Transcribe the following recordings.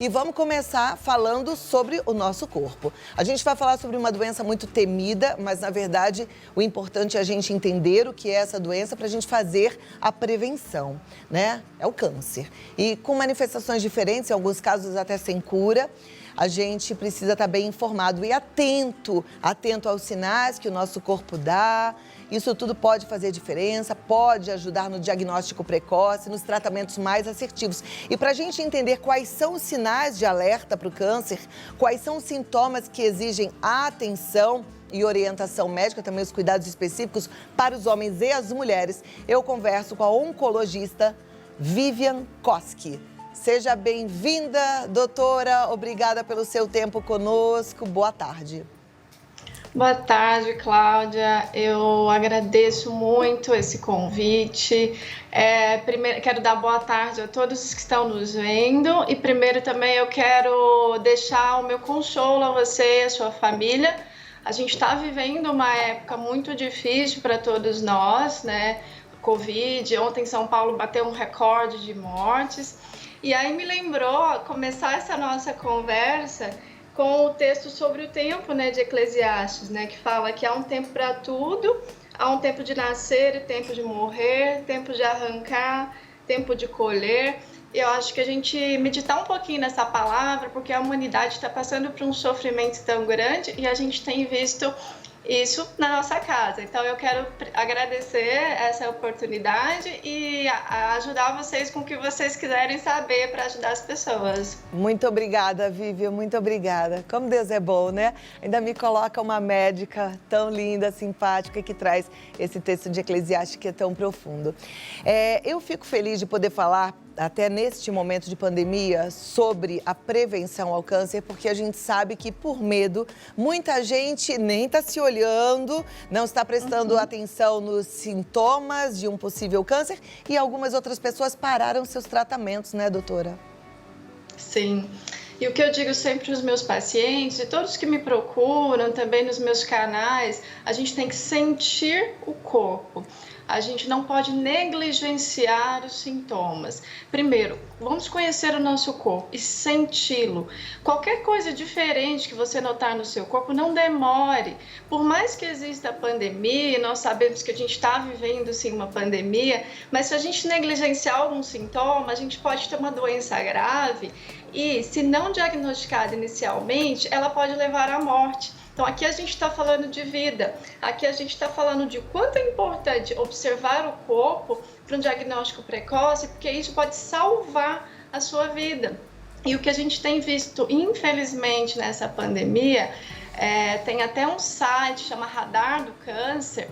E vamos começar falando sobre o nosso corpo. A gente vai falar sobre uma doença muito temida, mas na verdade o importante é a gente entender o que é essa doença para a gente fazer a prevenção, né? É o câncer. E com manifestações diferentes, em alguns casos até sem cura, a gente precisa estar bem informado e atento aos sinais que o nosso corpo dá. Isso tudo pode fazer diferença, pode ajudar no diagnóstico precoce, nos tratamentos mais assertivos. E para a gente entender quais são os sinais de alerta para o câncer, quais são os sintomas que exigem atenção e orientação médica, também os cuidados específicos para os homens e as mulheres, eu converso com a oncologista Vivian Koski. Seja bem-vinda, doutora. Obrigada pelo seu tempo conosco. Boa tarde. Boa tarde, Cláudia. Eu agradeço muito esse convite. Primeiro, quero dar boa tarde a todos que estão nos vendo. E primeiro também eu quero deixar o meu consolo a você e a sua família. A gente está vivendo uma época muito difícil para todos nós, né? Covid, ontem São Paulo bateu um recorde de mortes. E aí me lembrou começar essa nossa conversa com o texto sobre o tempo, né, de Eclesiastes, né, que fala que há um tempo para tudo, há um tempo de nascer e tempo de morrer, tempo de arrancar, tempo de colher. Eu acho que a gente meditar um pouquinho nessa palavra, porque a humanidade está passando por um sofrimento tão grande e a gente tem visto isso na nossa casa. Então eu quero agradecer essa oportunidade e ajudar vocês com o que vocês quiserem saber para ajudar as pessoas. Muito obrigada, Vivian, muito obrigada. Como Deus é bom, né? Ainda me coloca uma médica tão linda, simpática, que traz esse texto de Eclesiastes que é tão profundo. Eu fico feliz de poder falar até neste momento de pandemia, sobre a prevenção ao câncer, porque a gente sabe que por medo, muita gente nem está se olhando, não está prestando atenção nos sintomas de um possível câncer e algumas outras pessoas pararam seus tratamentos, né, doutora? Sim. E o que eu digo sempre aos meus pacientes e todos que me procuram, também nos meus canais, a gente tem que sentir o corpo. A gente não pode negligenciar os sintomas. Primeiro, vamos conhecer o nosso corpo e senti-lo. Qualquer coisa diferente que você notar no seu corpo, não demore. Por mais que exista a pandemia, nós sabemos que a gente está vivendo sim uma pandemia, mas se a gente negligenciar algum sintoma, a gente pode ter uma doença grave e, se não diagnosticada inicialmente, ela pode levar à morte. Então, aqui a gente está falando de vida, aqui a gente está falando de quanto é importante observar o corpo para um diagnóstico precoce, porque isso pode salvar a sua vida. E o que a gente tem visto, infelizmente, nessa pandemia, tem até um site, chama Radar do Câncer,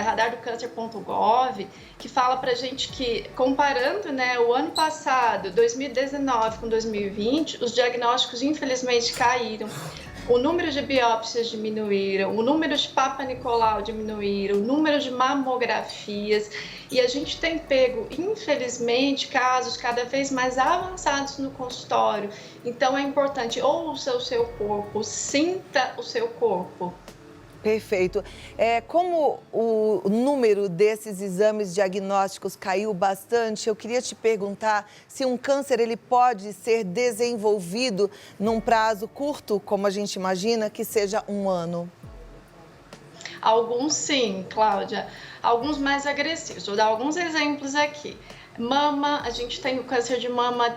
radardocâncer.gov, que fala pra gente que, comparando, né, o ano passado, 2019 com 2020, os diagnósticos infelizmente caíram. O número de biópsias diminuíram, o número de Papa Nicolau diminuíram, o número de mamografias, e a gente tem pego, infelizmente, casos cada vez mais avançados no consultório. Então é importante, ouça o seu corpo, sinta o seu corpo. Perfeito. Como o número desses exames diagnósticos caiu bastante, eu queria te perguntar se um câncer ele pode ser desenvolvido num prazo curto, como a gente imagina, que seja um ano. Alguns sim, Cláudia. Alguns mais agressivos. Vou dar alguns exemplos aqui. Mama, a gente tem o câncer de mama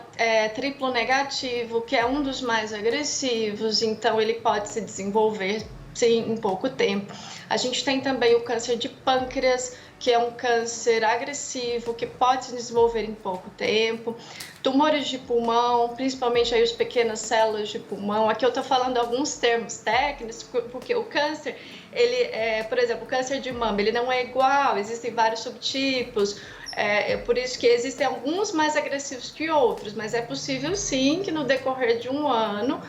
triplo negativo, que é um dos mais agressivos, então ele pode se desenvolver sim, em pouco tempo. A gente tem também o câncer de pâncreas, que é um câncer agressivo, que pode se desenvolver em pouco tempo. Tumores de pulmão, principalmente aí as pequenas células de pulmão. Aqui eu estou falando alguns termos técnicos, porque o câncer, por exemplo, o câncer de mama, ele não é igual, existem vários subtipos. Por isso que existem alguns mais agressivos que outros, mas é possível sim que no decorrer de um ano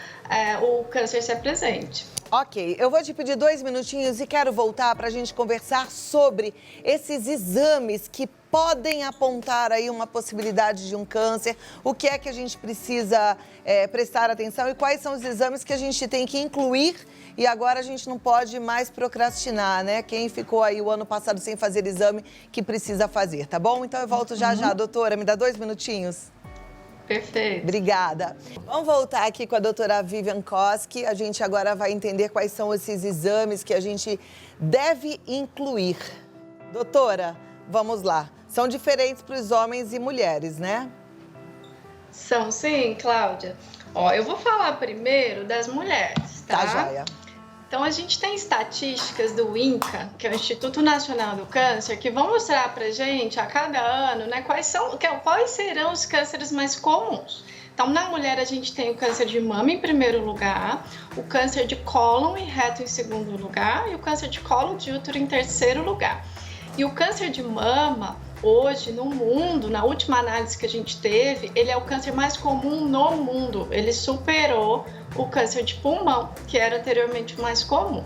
o câncer se apresente. Ok, eu vou te pedir 2 minutinhos e quero voltar para a gente conversar sobre esses exames que podem apontar aí uma possibilidade de um câncer, o que é que a gente precisa prestar atenção e quais são os exames que a gente tem que incluir e agora a gente não pode mais procrastinar, né? Quem ficou aí o ano passado sem fazer exame que precisa fazer, tá bom? Então eu volto já, doutora, me dá 2 minutinhos. Perfeito. Obrigada. Vamos voltar aqui com a doutora Vivian Koski. A gente agora vai entender quais são esses exames que a gente deve incluir. Doutora, vamos lá. São diferentes para os homens e mulheres, né? São sim, Cláudia. Ó, eu vou falar primeiro das mulheres, tá? Tá, joia. Então, a gente tem estatísticas do INCA, que é o Instituto Nacional do Câncer, que vão mostrar pra gente, a cada ano, né, quais serão os cânceres mais comuns. Então, na mulher, a gente tem o câncer de mama em primeiro lugar, o câncer de cólon e reto em segundo lugar e o câncer de colo de útero em terceiro lugar. E o câncer de mama, hoje, no mundo, na última análise que a gente teve, ele é o câncer mais comum no mundo. Ele superou o câncer de pulmão, que era anteriormente o mais comum.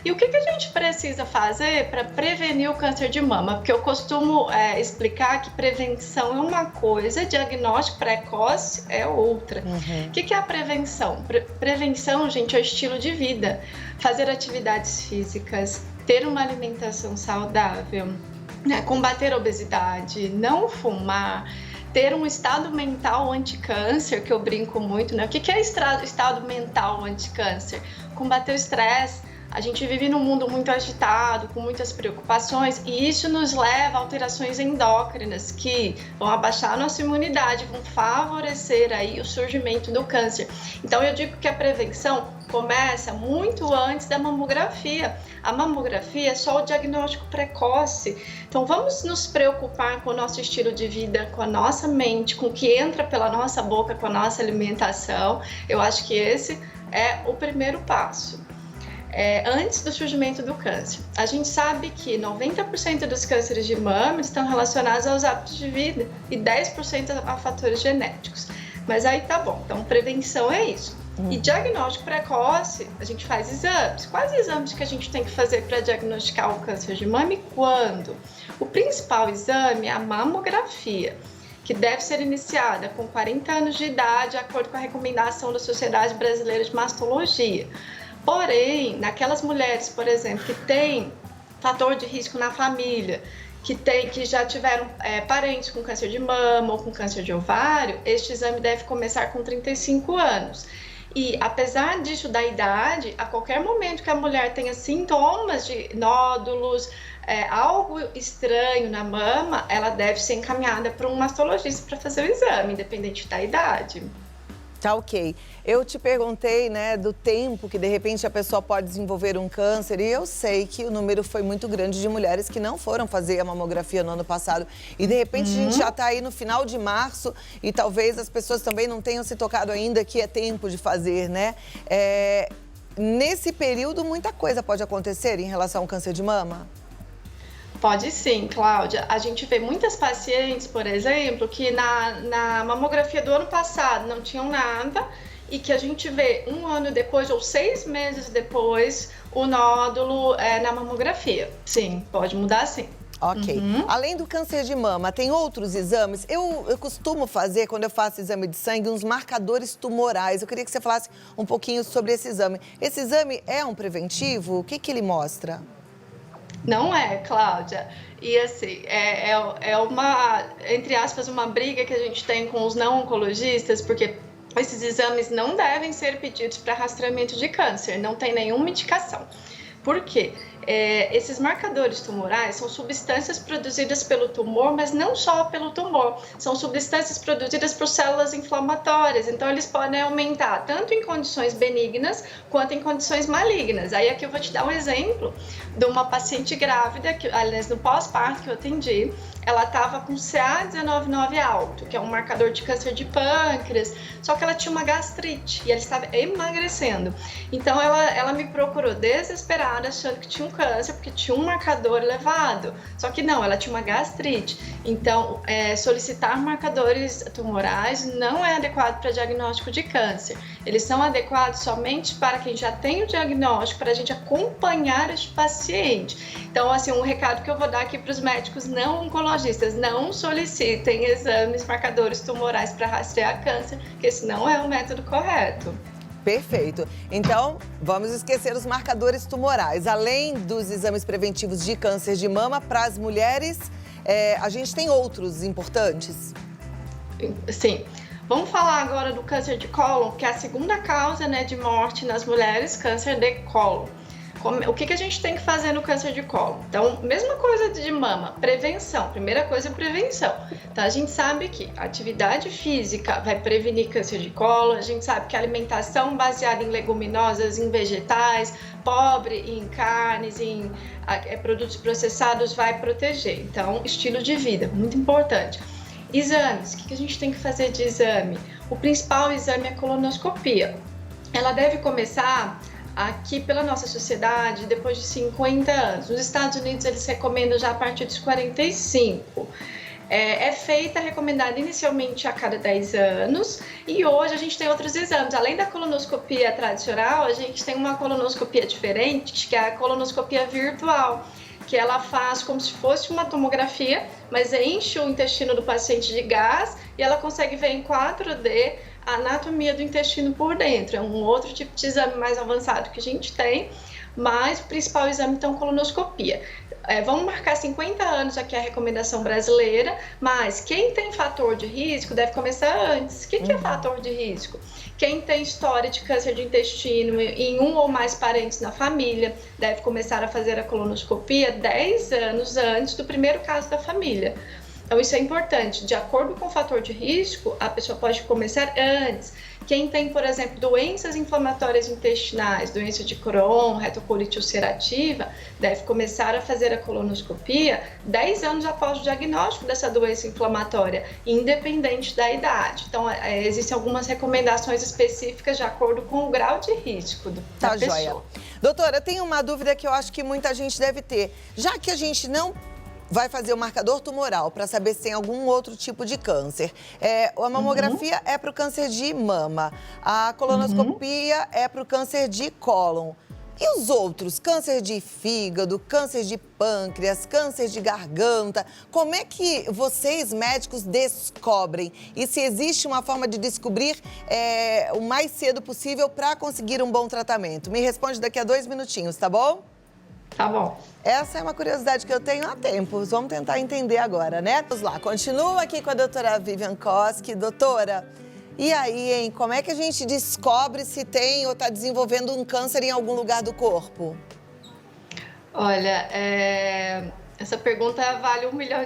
E o que a gente precisa fazer para prevenir o câncer de mama? Porque eu costumo explicar que prevenção é uma coisa, diagnóstico precoce é outra. O que é a prevenção? Prevenção, gente, é o estilo de vida. Fazer atividades físicas, ter uma alimentação saudável, né? Combater a obesidade, não fumar, ter um estado mental anti-câncer, que eu brinco muito, né? O que é estado mental anti-câncer? Combater o estresse. A gente vive num mundo muito agitado, com muitas preocupações, e isso nos leva a alterações endócrinas que vão abaixar a nossa imunidade, vão favorecer aí o surgimento do câncer. Então eu digo que a prevenção começa muito antes da mamografia. A mamografia é só o diagnóstico precoce. Então vamos nos preocupar com o nosso estilo de vida, com a nossa mente, com o que entra pela nossa boca, com a nossa alimentação. Eu acho que esse é o primeiro passo. Antes do surgimento do câncer. A gente sabe que 90% dos cânceres de mama estão relacionados aos hábitos de vida e 10% a fatores genéticos. Mas aí tá bom, então prevenção é isso. E diagnóstico precoce, a gente faz exames. Quais exames que a gente tem que fazer para diagnosticar o câncer de mama e quando? O principal exame é a mamografia, que deve ser iniciada com 40 anos de idade, de acordo com a recomendação da Sociedade Brasileira de Mastologia. Porém, naquelas mulheres, por exemplo, que têm fator de risco na família, que já tiveram parentes com câncer de mama ou com câncer de ovário, este exame deve começar com 35 anos. E apesar disso da idade, a qualquer momento que a mulher tenha sintomas de nódulos, algo estranho na mama, ela deve ser encaminhada para um mastologista para fazer o exame, independente da idade. Tá, ok. Eu te perguntei, né, do tempo que de repente a pessoa pode desenvolver um câncer e eu sei que o número foi muito grande de mulheres que não foram fazer a mamografia no ano passado. E de repente a gente já está aí no final de março e talvez as pessoas também não tenham se tocado ainda que é tempo de fazer, né? Nesse período muita coisa pode acontecer em relação ao câncer de mama? Pode sim, Cláudia. A gente vê muitas pacientes, por exemplo, que na mamografia do ano passado não tinham nada e que a gente vê um ano depois ou 6 meses depois o nódulo na mamografia. Sim, pode mudar sim. Ok. Além do câncer de mama, tem outros exames? Eu costumo fazer, quando eu faço exame de sangue, uns marcadores tumorais. Eu queria que você falasse um pouquinho sobre esse exame. Esse exame é um preventivo? O que ele mostra? Não é, Cláudia. E assim, é uma, entre aspas, uma briga que a gente tem com os não oncologistas, porque esses exames não devem ser pedidos para rastreamento de câncer, não tem nenhuma indicação. Por quê? Esses marcadores tumorais são substâncias produzidas pelo tumor, mas não só pelo tumor. São substâncias produzidas por células inflamatórias. Então, eles podem aumentar tanto em condições benignas quanto em condições malignas. Aí, aqui eu vou te dar um exemplo de uma paciente grávida, que, aliás, no pós-parto que eu atendi, ela estava com CA199 alto, que é um marcador de câncer de pâncreas, só que ela tinha uma gastrite e ela estava emagrecendo. Então, ela me procurou desesperada, achando que tinha um câncer, porque tinha um marcador elevado. Só que não, ela tinha uma gastrite. Então, solicitar marcadores tumorais não é adequado para diagnóstico de câncer. Eles são adequados somente para quem já tem o diagnóstico, para a gente acompanhar este paciente. Então, assim, um recado que eu vou dar aqui para os médicos não oncologistas: não solicitem exames marcadores tumorais para rastrear câncer, que esse não é o método correto. Perfeito. Então, vamos esquecer os marcadores tumorais. Além dos exames preventivos de câncer de mama, para as mulheres, a gente tem outros importantes? Sim. Vamos falar agora do câncer de cólon, que é a segunda causa, né, de morte nas mulheres, câncer de cólon. O que a gente tem que fazer no câncer de cólon? Então, mesma coisa de mama, prevenção. Primeira coisa é prevenção. Então, a gente sabe que a atividade física vai prevenir câncer de cólon, a gente sabe que a alimentação baseada em leguminosas, em vegetais, pobre em carnes, em produtos processados vai proteger. Então, estilo de vida, muito importante. Exames, o que a gente tem que fazer de exame? O principal exame é a colonoscopia. Ela deve começar aqui pela nossa sociedade depois de 50 anos. Nos Estados Unidos eles recomendam já a partir dos 45. É feita, recomendada inicialmente a cada 10 anos e hoje a gente tem outros exames. Além da colonoscopia tradicional, a gente tem uma colonoscopia diferente, que é a colonoscopia virtual, que ela faz como se fosse uma tomografia, mas enche o intestino do paciente de gás e ela consegue ver em 4D a anatomia do intestino por dentro. É um outro tipo de exame mais avançado que a gente tem, mas o principal exame então é a colonoscopia. Vamos marcar 50 anos aqui a recomendação brasileira, mas quem tem fator de risco deve começar antes. O que é fator de risco? Quem tem história de câncer de intestino em um ou mais parentes na família deve começar a fazer a colonoscopia 10 anos antes do primeiro caso da família. Então, isso é importante. De acordo com o fator de risco, a pessoa pode começar antes. Quem tem, por exemplo, doenças inflamatórias intestinais, doença de Crohn, retocolite ulcerativa, deve começar a fazer a colonoscopia 10 anos após o diagnóstico dessa doença inflamatória, independente da idade. Então, existem algumas recomendações específicas de acordo com o grau de risco da pessoa. Joia. Doutora, eu tenho uma dúvida que eu acho que muita gente deve ter. Já que a gente não vai fazer o marcador tumoral para saber se tem algum outro tipo de câncer. A mamografia é para o câncer de mama, a colonoscopia é para o câncer de cólon. E os outros? Câncer de fígado, câncer de pâncreas, câncer de garganta. Como é que vocês, médicos, descobrem? E se existe uma forma de descobrir o mais cedo possível para conseguir um bom tratamento? Me responde daqui a 2 minutinhos, tá bom? Tá bom. Essa é uma curiosidade que eu tenho há tempos. Vamos tentar entender agora, né? Vamos lá, continuo aqui com a doutora Vivian Koski. Doutora, e aí, hein? Como é que a gente descobre se tem ou está desenvolvendo um câncer em algum lugar do corpo? Olha, essa pergunta vale $1 milhão,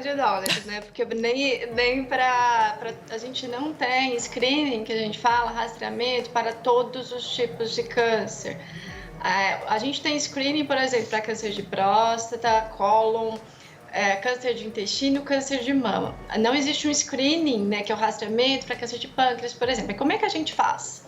né? Porque nem para a gente não tem screening, que a gente fala, rastreamento para todos os tipos de câncer. A gente tem screening, por exemplo, para câncer de próstata, cólon, câncer de intestino, câncer de mama. Não existe um screening, né, que é o rastreamento para câncer de pâncreas, por exemplo. E como é que a gente faz?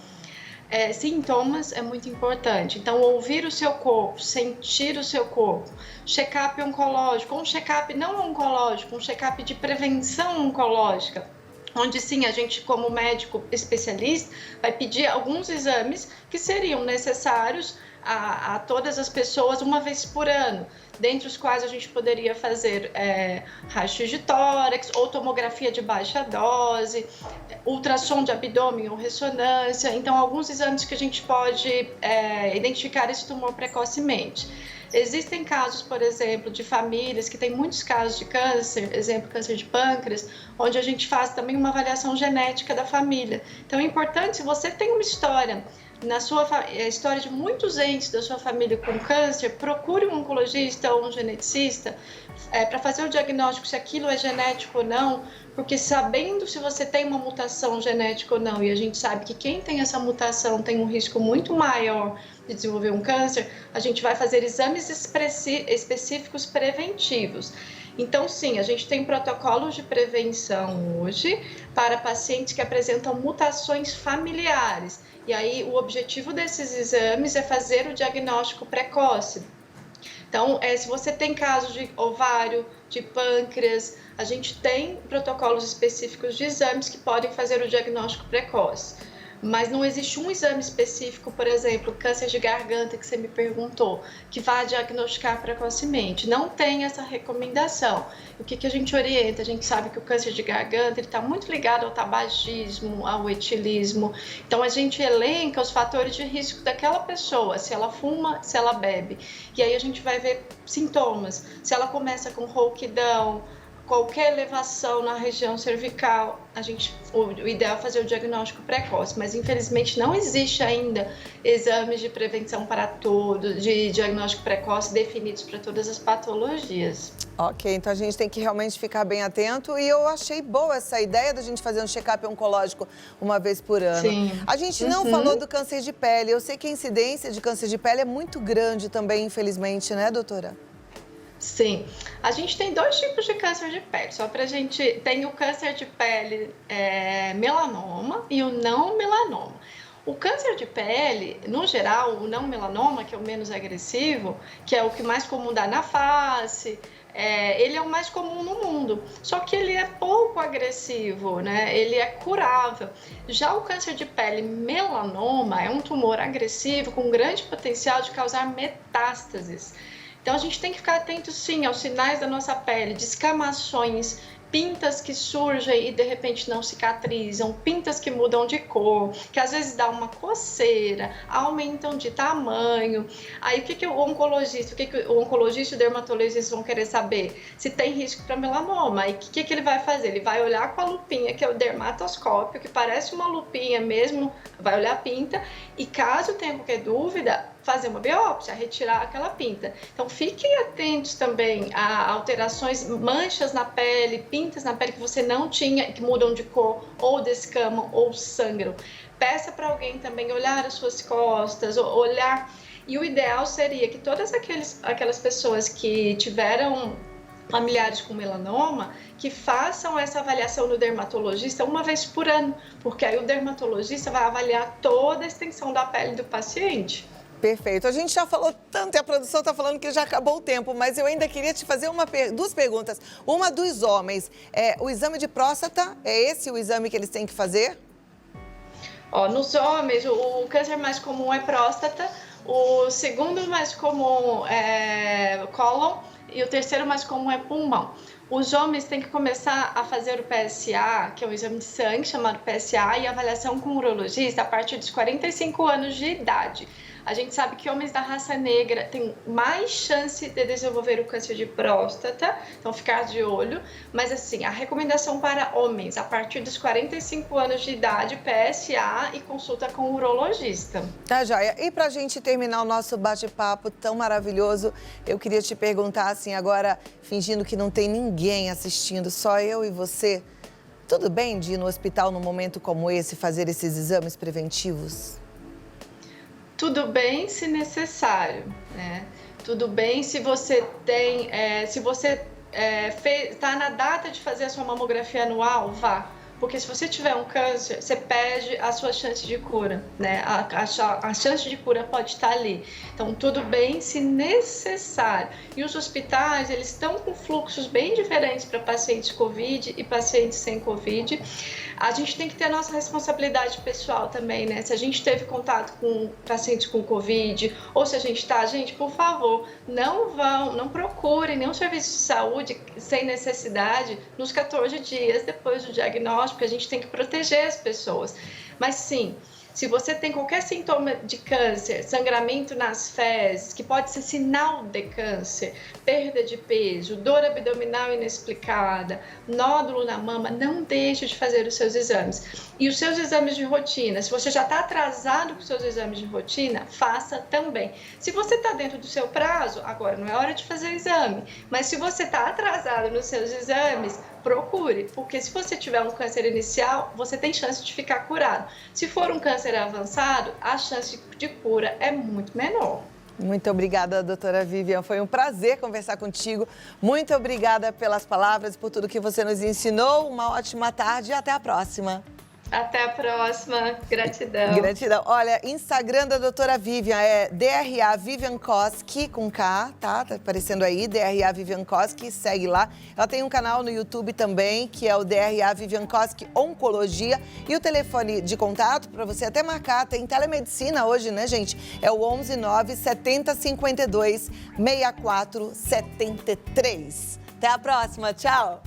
Sintomas é muito importante. Então, ouvir o seu corpo, sentir o seu corpo, check-up oncológico, um check-up não oncológico, um check-up de prevenção oncológica, onde sim, a gente como médico especialista vai pedir alguns exames que seriam necessários a todas as pessoas uma vez por ano, dentre os quais a gente poderia fazer raio-x de tórax ou tomografia de baixa dose, ultrassom de abdômen ou ressonância. Então, alguns exames que a gente pode identificar esse tumor precocemente. Existem casos, por exemplo, de famílias que têm muitos casos de câncer, exemplo, câncer de pâncreas, onde a gente faz também uma avaliação genética da família. Então, é importante, se você tem uma história, história de muitos entes da sua família com câncer, procure um oncologista ou um geneticista para fazer o diagnóstico se aquilo é genético ou não, porque sabendo se você tem uma mutação genética ou não, e a gente sabe que quem tem essa mutação tem um risco muito maior de desenvolver um câncer, a gente vai fazer exames específicos preventivos. Então, sim, a gente tem protocolos de prevenção hoje para pacientes que apresentam mutações familiares. E aí, o objetivo desses exames é fazer o diagnóstico precoce. Então, se você tem casos de ovário, de pâncreas, a gente tem protocolos específicos de exames que podem fazer o diagnóstico precoce. Mas não existe um exame específico, por exemplo, câncer de garganta, que você me perguntou, que vá diagnosticar precocemente. Não tem essa recomendação. O que a gente orienta? A gente sabe que o câncer de garganta está muito ligado ao tabagismo, ao etilismo. Então, a gente elenca os fatores de risco daquela pessoa, se ela fuma, se ela bebe. E aí a gente vai ver sintomas. Se ela começa com rouquidão, qualquer elevação na região cervical, o ideal é fazer o diagnóstico precoce, mas infelizmente não existe ainda exames de prevenção para todos, de diagnóstico precoce definidos para todas as patologias. Ok, então a gente tem que realmente ficar bem atento e eu achei boa essa ideia da gente fazer um check-up oncológico uma vez por ano. Sim. A gente não falou do câncer de pele, eu sei que a incidência de câncer de pele é muito grande também, infelizmente, né, doutora? Sim, a gente tem 2 tipos de câncer de pele, tem o câncer de pele melanoma e o não melanoma. O câncer de pele, no geral, o não melanoma, que é o menos agressivo, que é o que mais comum dá na face, ele é o mais comum no mundo, só que ele é pouco agressivo, né? Ele é curável. Já o câncer de pele melanoma é um tumor agressivo com grande potencial de causar metástases. Então, a gente tem que ficar atento, sim, aos sinais da nossa pele, descamações, pintas que surgem e, de repente, não cicatrizam, pintas que mudam de cor, que às vezes dá uma coceira, aumentam de tamanho. Aí, o que o oncologista e o dermatologista vão querer saber? Se tem risco para melanoma. E o que ele vai fazer? Ele vai olhar com a lupinha, que é o dermatoscópio, que parece uma lupinha mesmo, vai olhar a pinta, e caso tenha qualquer dúvida, fazer uma biópsia, retirar aquela pinta. Então, fiquem atentos também a alterações, manchas na pele, pintas na pele que você não tinha, que mudam de cor, ou descamam, ou sangram. Peça para alguém também olhar as suas costas, olhar. E o ideal seria que todas aquelas pessoas que tiveram familiares com melanoma, que façam essa avaliação no dermatologista uma vez por ano, porque aí o dermatologista vai avaliar toda a extensão da pele do paciente. Perfeito. A gente já falou tanto e a produção está falando que já acabou o tempo, mas eu ainda queria te fazer duas perguntas. Uma dos homens, o exame de próstata, é esse o exame que eles têm que fazer? Nos homens, o câncer mais comum é próstata, o segundo mais comum é cólon e o terceiro mais comum é pulmão. Os homens têm que começar a fazer o PSA, que é um exame de sangue chamado PSA, e avaliação com o urologista a partir dos 45 anos de idade. A gente sabe que homens da raça negra têm mais chance de desenvolver o câncer de próstata, então ficar de olho. Mas assim, a recomendação para homens a partir dos 45 anos de idade, PSA e consulta com o urologista. Tá, joia. E pra gente terminar o nosso bate-papo tão maravilhoso, eu queria te perguntar assim, agora fingindo que não tem ninguém assistindo, só eu e você, tudo bem de ir no hospital num momento como esse, fazer esses exames preventivos? Tudo bem se necessário, né? Tudo bem se você tem, está na data de fazer a sua mamografia anual, vá. Porque se você tiver um câncer, você perde a sua chance de cura, né? A chance de cura pode estar ali. Então, tudo bem se necessário. E os hospitais, eles estão com fluxos bem diferentes para pacientes COVID e pacientes sem COVID. A gente tem que ter a nossa responsabilidade pessoal também, né? Se a gente teve contato com pacientes com COVID, ou se a gente está, gente, por favor, não procurem nenhum serviço de saúde sem necessidade nos 14 dias depois do diagnóstico, porque a gente tem que proteger as pessoas. Mas sim, se você tem qualquer sintoma de câncer, sangramento nas fezes, que pode ser sinal de câncer, perda de peso, dor abdominal inexplicada, nódulo na mama, não deixe de fazer os seus exames. E os seus exames de rotina, se você já está atrasado com os seus exames de rotina, faça também. Se você está dentro do seu prazo, agora não é hora de fazer exame, mas se você está atrasado nos seus exames, procure, porque se você tiver um câncer inicial, você tem chance de ficar curado. Se for um câncer avançado, a chance de cura é muito menor. Muito obrigada, doutora Vivian. Foi um prazer conversar contigo. Muito obrigada pelas palavras, por tudo que você nos ensinou. Uma ótima tarde e até a próxima. Até a próxima. Gratidão. Gratidão. Olha, Instagram da doutora Vivian é DRA Vivian Koski, com K, tá? Tá aparecendo aí, DRA Vivian Koski, segue lá. Ela tem um canal no YouTube também, que é o DRA Vivian Koski Oncologia. E o telefone de contato, para você até marcar, tem telemedicina hoje, né, gente? É o 11 9 70 52 64 73. Até a próxima, tchau!